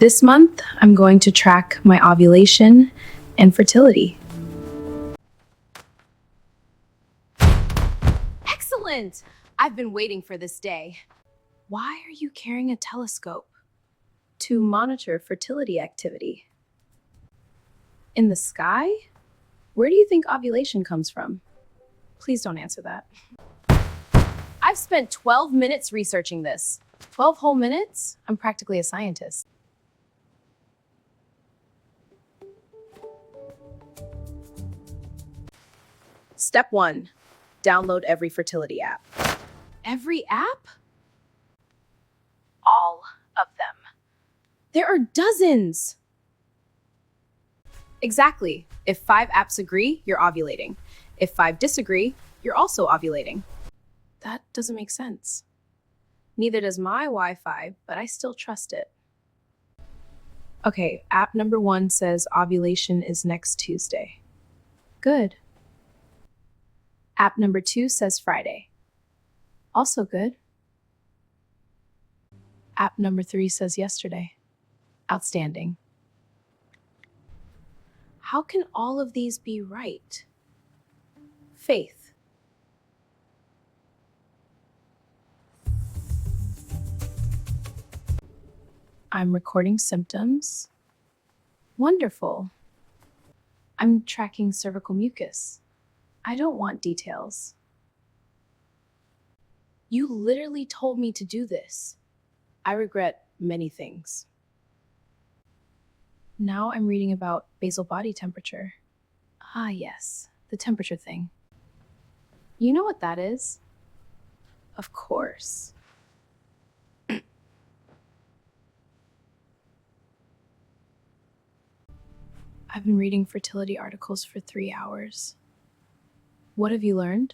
This month, I'm going to track my ovulation and fertility. Excellent! I've been waiting for this day. Why are you carrying a telescope? To monitor fertility activity. In the sky? Where do you think ovulation comes from? Please don't answer that. I've spent 12 minutes researching this. 12 whole minutes? I'm practically a scientist. Step 1. Download every fertility app. Every app? All of them. There are dozens. Exactly. If 5 apps agree, you're ovulating. If 5 disagree, you're also ovulating. That doesn't make sense. Neither does my Wi-Fi, but I still trust it. Okay, app number 1 says ovulation is next Tuesday. Good. App number 2 says Friday. Also good. App number 3 says yesterday. Outstanding. How can all of these be right? Faith. I'm recording symptoms. Wonderful. I'm tracking cervical mucus. I don't want details. You literally told me to do this. I regret many things. Now I'm reading about basal body temperature. Ah, yes, the temperature thing. You know what that is? Of course. I've been reading fertility articles for 3 hours. What have you learned?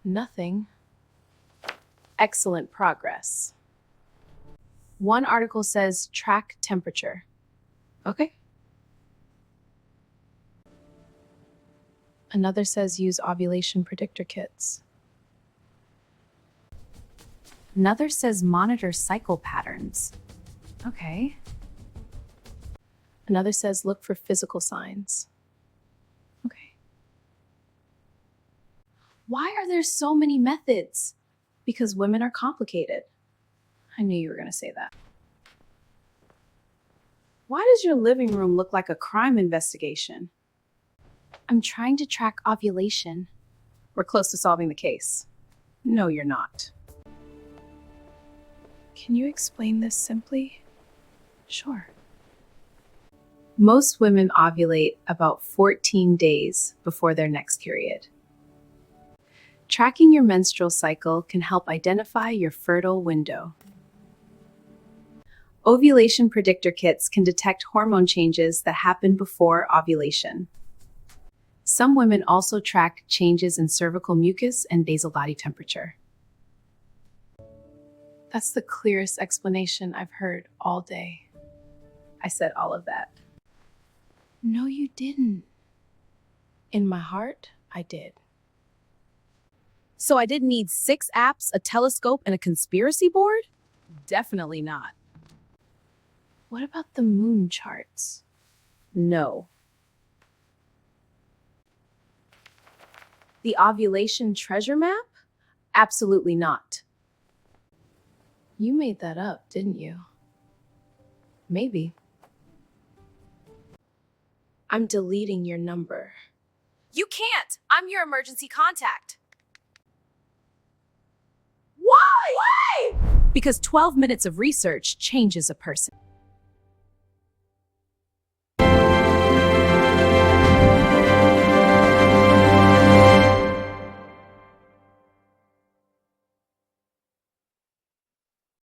Nothing. Excellent progress. One article says track temperature. Okay. Another says use ovulation predictor kits. Another says monitor cycle patterns. Okay. Another says look for physical signs. Okay. Why are there so many methods? Because women are complicated. I knew you were going to say that. Why does your living room look like a crime investigation? I'm trying to track ovulation. We're close to solving the case. No, you're not. Can you explain this simply? Sure. Most women ovulate about 14 days before their next period. Tracking your menstrual cycle can help identify your fertile window. Ovulation predictor kits can detect hormone changes that happen before ovulation. Some women also track changes in cervical mucus and basal body temperature. That's the clearest explanation I've heard all day. I said all of that. No, you didn't. In my heart, I did. So I didn't need 6 apps, a telescope, and a conspiracy board? Definitely not. What about the moon charts? No. The ovulation treasure map? Absolutely not. You made that up, didn't you? Maybe. I'm deleting your number. You can't! I'm your emergency contact. Why? Because 12 minutes of research changes a person.